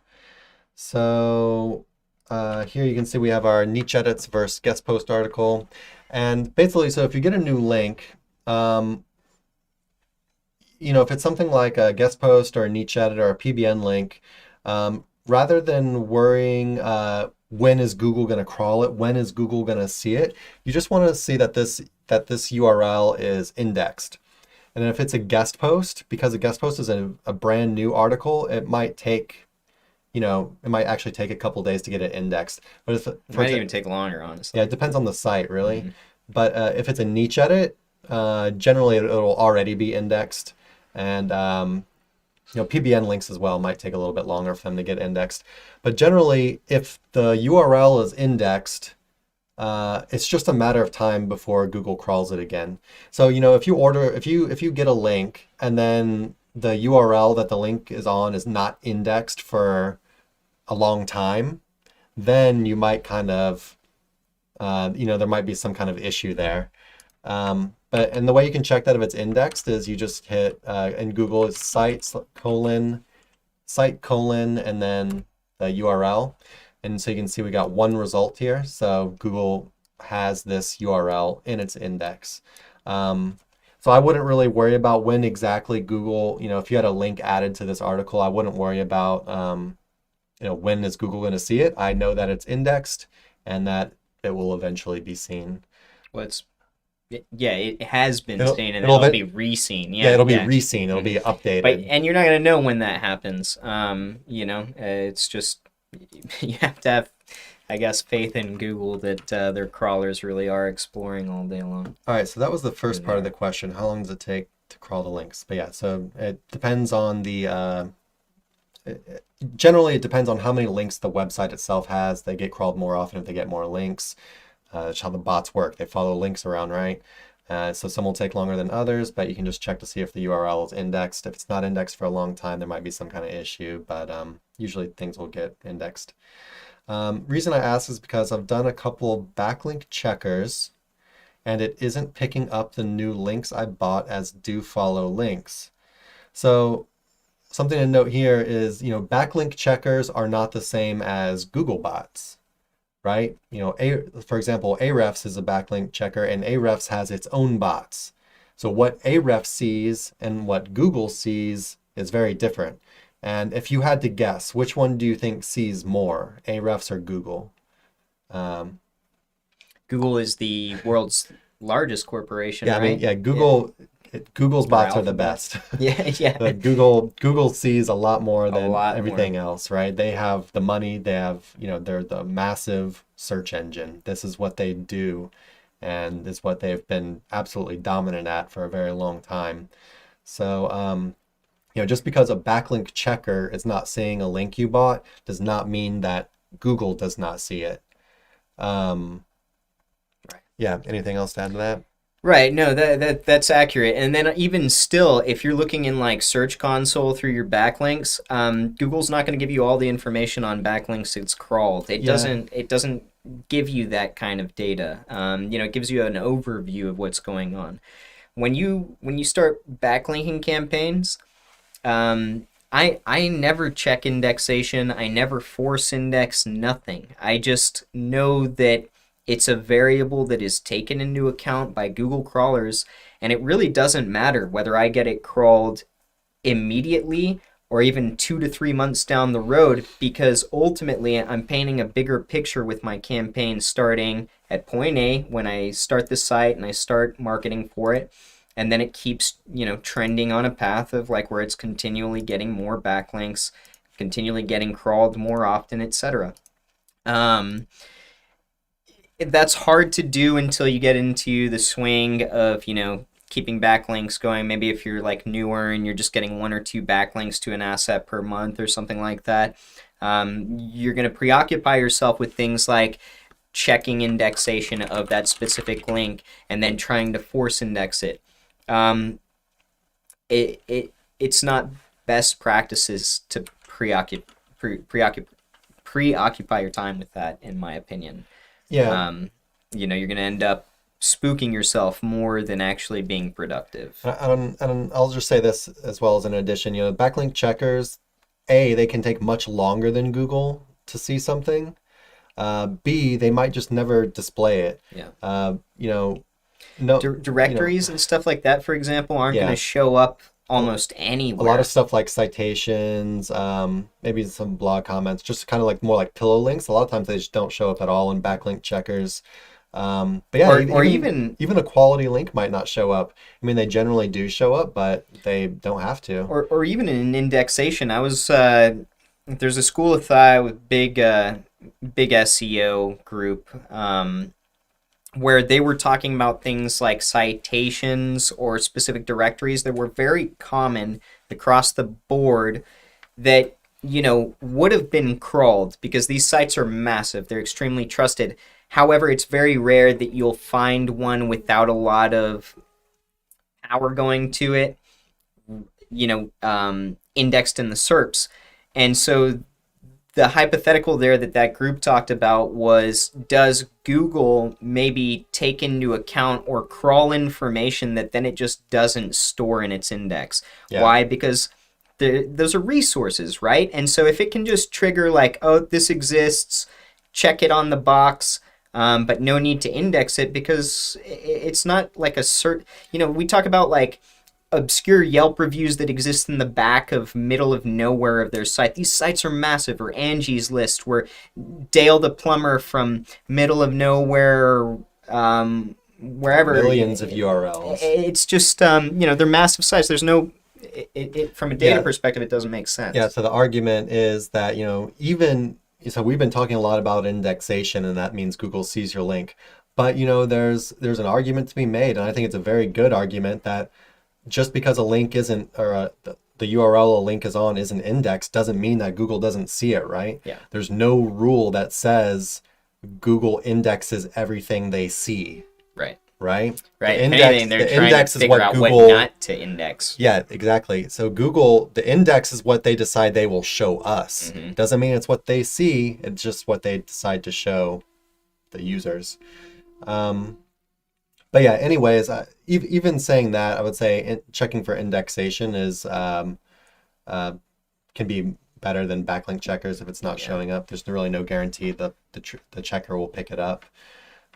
So here you can see we have our niche edits versus guest post article. And basically, so if you get a new link, if it's something like a guest post or a niche edit or a PBN link, rather than worrying when is Google going to crawl it, when is Google going to see it, you just want to see that this URL is indexed. And if it's a guest post, because a guest post is a brand new article, it might take, it might actually take a couple days to get it indexed. But if it might even take longer, honestly. Yeah, it depends on the site, really. Mm-hmm. But if it's a niche edit, generally it'll already be indexed. And PBN links as well might take a little bit longer for them to get indexed. But generally, if the URL is indexed, it's just a matter of time before Google crawls it again. So, if you get a link and then the URL that the link is on is not indexed for a long time, then you might kind of, there might be some kind of issue there. And the way you can check that if it's indexed is you just hit in Google it's site colon, and then the URL. And so you can see we got one result here. So Google has this URL in its index. So So I wouldn't really worry about when exactly Google, if you had a link added to this article, I wouldn't worry about, when is Google going to see it. I know that it's indexed and that it will eventually be seen. Well, it has been seen, and it'll it'll be re-seen. Yeah, it'll be re-seen. It'll be updated. And you're not going to know when that happens. It's just, you have to have, I guess, faith in Google that their crawlers really are exploring all day long. All right, so that was the first part of the question. How long does it take to crawl the links? But yeah, so it depends on generally it depends on how many links the website itself has. They get crawled more often if they get more links. That's how the bots work. They follow links around, right? So some will take longer than others, but you can just check to see if the URL is indexed. If it's not indexed for a long time, there might be some kind of issue, but usually things will get indexed. Reason I ask is because I've done a couple of backlink checkers, and it isn't picking up the new links I bought as do follow links. So something to note here is, backlink checkers are not the same as Google bots. Right? For example, Ahrefs is a backlink checker, and Ahrefs has its own bots. So what Ahrefs sees and what Google sees is very different. And if you had to guess, which one do you think sees more, Ahrefs or Google? Google is the world's largest corporation, right? I mean, Google's bots are the best. Yeah. Google sees a lot more than everything else, right? They have the money, they have, they're the massive search engine. This is what they do, and this is what they've been absolutely dominant at for a very long time. So, just because a backlink checker is not seeing a link you bought does not mean that Google does not see it. Right. Yeah, anything else to add to that? Right, no, that's accurate. And then even still, if you're looking in like Search Console through your backlinks, Google's not going to give you all the information on backlinks it's crawled. It doesn't give you that kind of data. It gives you an overview of what's going on. When you start backlinking campaigns, I never check indexation. I never force index, nothing. I just know that it's a variable that is taken into account by Google crawlers, and it really doesn't matter whether I get it crawled immediately or even 2 to 3 months down the road, because ultimately I'm painting a bigger picture with my campaign starting at point A when I start the site and I start marketing for it, and then it keeps, trending on a path of like where it's continually getting more backlinks, continually getting crawled more often, etc. That's hard to do until you get into the swing of, keeping backlinks going. Maybe if you're like newer and you're just getting 1 or 2 backlinks to an asset per month or something like that, you're going to preoccupy yourself with things like checking indexation of that specific link and then trying to force index it. It's not best practices to preoccupy your time with that, in my opinion. Yeah. You're going to end up spooking yourself more than actually being productive. And I'll just say this as well as an addition, backlink checkers, A, they can take much longer than Google to see something. B, they might just never display it. Yeah. No directories and stuff like that, for example, aren't going to show up almost anywhere. A lot of stuff like citations, maybe some blog comments, just kind of like more like pillow links. A lot of times they just don't show up at all in backlink checkers. But yeah, even a quality link might not show up. I mean, they generally do show up, but they don't have to. Or even in indexation. I was there's a school of thought with big SEO group where they were talking about things like citations or specific directories that were very common across the board that, would have been crawled because these sites are massive. They're extremely trusted. However, it's very rare that you'll find one without a lot of power going to it, indexed in the SERPs. And so the hypothetical there that group talked about was, does Google maybe take into account or crawl information that then it just doesn't store in its index? Yeah. Why? Because those are resources, right? And so if it can just trigger like, oh, this exists, check it on the box, but no need to index it because it's not like a cert. We talk about like obscure Yelp reviews that exist in the back of middle of nowhere of their site. These sites are massive, or Angie's List, where Dale the plumber from middle of nowhere, wherever. Millions of URLs. It's just, they're massive sites. There's no, from a data perspective, it doesn't make sense. Yeah, so the argument is that, so we've been talking a lot about indexation, and that means Google sees your link. But, there's an argument to be made, and I think it's a very good argument that just because a link isn't, or the URL a link is on isn't indexed, doesn't mean that Google doesn't see it, right? Yeah. There's no rule that says Google indexes everything they see. Right. Right? Right. They're trying to figure out what not to index. Yeah, exactly. So Google, the index is what they decide they will show us. Mm-hmm. Doesn't mean it's what they see. It's just what they decide to show the users. But yeah, anyways, even saying that, I would say checking for indexation is can be better than backlink checkers if it's not showing up. There's really no guarantee that the checker will pick it up,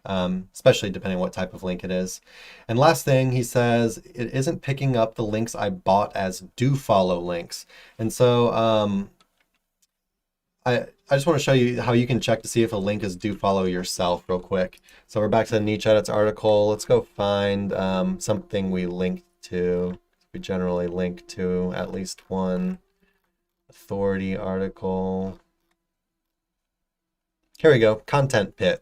especially depending on what type of link it is. And last thing, he says, it isn't picking up the links I bought as do follow links. And so I just want to show you how you can check to see if a link is do follow yourself real quick. So we're back to the Niche Edits article. Let's go find something we linked to. We generally link to at least one authority article. Here we go, Content Pit.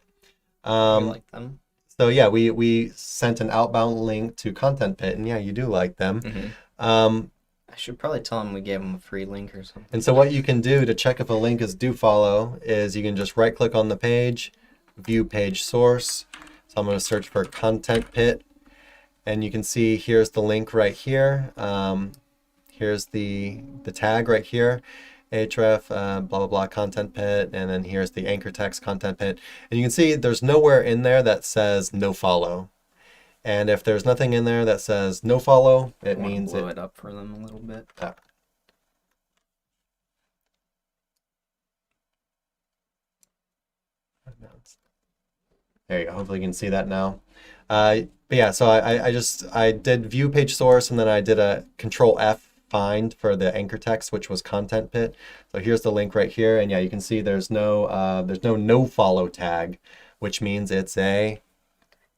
You like them? So yeah, we sent an outbound link to Content Pit, and yeah, you do like them. Mm-hmm. I should probably tell them we gave them a free link or something. And so what you can do to check if a link is do follow is you can just right click on the page, view page source. So I'm going to search for Content Pit, and you can see here's the link right here. Here's the tag right here, href blah blah blah Content Pit, and then here's the anchor text Content Pit. And you can see there's nowhere in there that says no follow. And if there's nothing in there that says no follow, it means blow it up for them a little bit. There you go. Hopefully you can see that now. But yeah, so I did view page source, and then I did a Control F find for the anchor text, which was Content Pit. So here's the link right here, and yeah, you can see there's no follow tag, which means it's a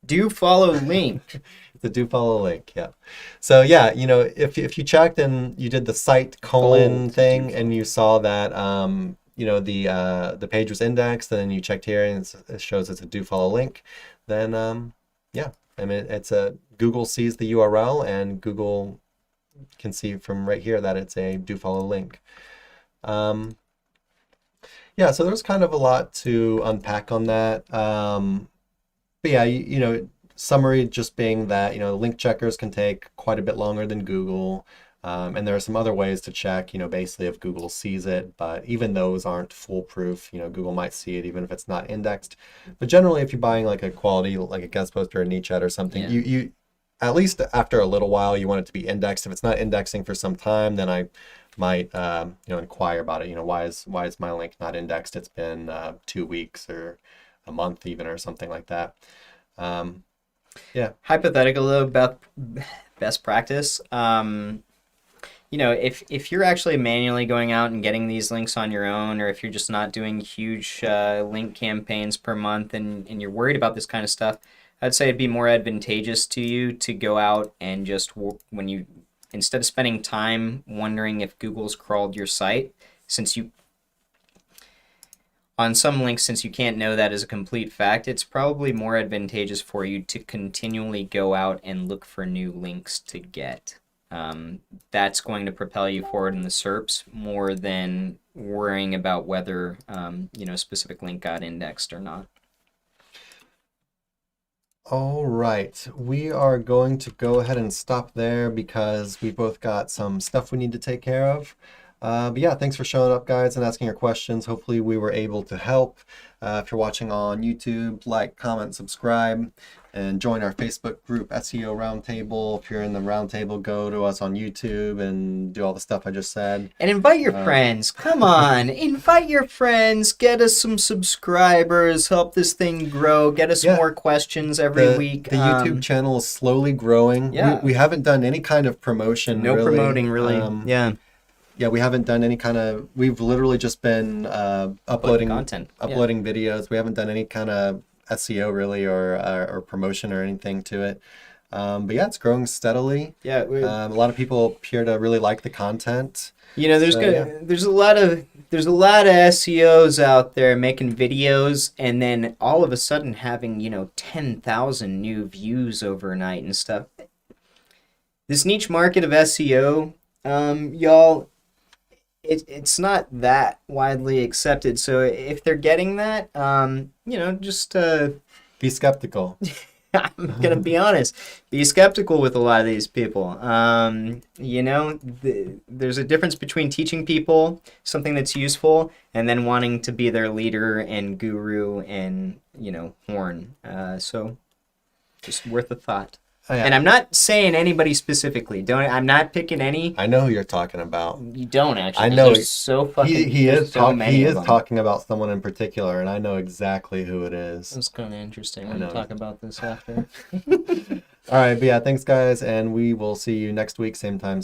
do follow link. It's a do follow link, yeah. So yeah, if you checked and you did the site colon thing and you saw that the page was indexed, and then you checked here and it shows it's a do follow link, then yeah, I mean it's a Google sees the URL, and Google can see from right here that it's a do follow link. Yeah, so there's kind of a lot to unpack on that. But yeah, summary just being that, link checkers can take quite a bit longer than Google. And there are some other ways to check, basically if Google sees it, but even those aren't foolproof. Google might see it even if it's not indexed. But generally, if you're buying like a quality, like a guest post or a niche ad or something, you at least after a little while, you want it to be indexed. If it's not indexing for some time, then I might, inquire about it. Why is my link not indexed? It's been 2 weeks or a month even, or something like that. Yeah. Hypothetical though, best practice. If you're actually manually going out and getting these links on your own, or if you're just not doing huge link campaigns per month and you're worried about this kind of stuff, I'd say it'd be more advantageous to you to go out and just instead of spending time wondering if Google's crawled your site, on some links, since you can't know that as a complete fact, it's probably more advantageous for you to continually go out and look for new links to get. That's going to propel you forward in the SERPs more than worrying about whether a specific link got indexed or not. All right, we are going to go ahead and stop there because we both got some stuff we need to take care of. But yeah, thanks for showing up, guys, and asking your questions. Hopefully, we were able to help. If you're watching on YouTube, like, comment, subscribe, and join our Facebook group, SEO Roundtable. If you're in the Roundtable, go to us on YouTube and do all the stuff I just said. And invite your friends. Come on, invite your friends. Get us some subscribers. Help this thing grow. Get us more questions every week. The YouTube channel is slowly growing. Yeah. We haven't done any kind of promotion. No really. promoting, really. Yeah, we haven't done any kind of. We've literally just been uploading content, uploading videos. We haven't done any kind of SEO really or promotion or anything to it. But yeah, it's growing steadily. Yeah, a lot of people appear to really like the content. You know, there's a lot of SEOs out there making videos, and then all of a sudden having 10,000 new views overnight and stuff. This niche market of SEO, y'all. It's not that widely accepted, so if they're getting that, just be skeptical. I'm gonna be honest. Be skeptical with a lot of these people. There's a difference between teaching people something that's useful and then wanting to be their leader and guru and horn. So, just worth a thought. Oh, yeah. And I'm not saying anybody specifically. I'm not picking any. I know who you're talking about. You don't actually. I know. There's so fucking. He is talking talking about someone in particular, and I know exactly who it is. That's kind of interesting. We'll talk about this after. All right, but yeah, thanks guys, and we will see you next week, same time.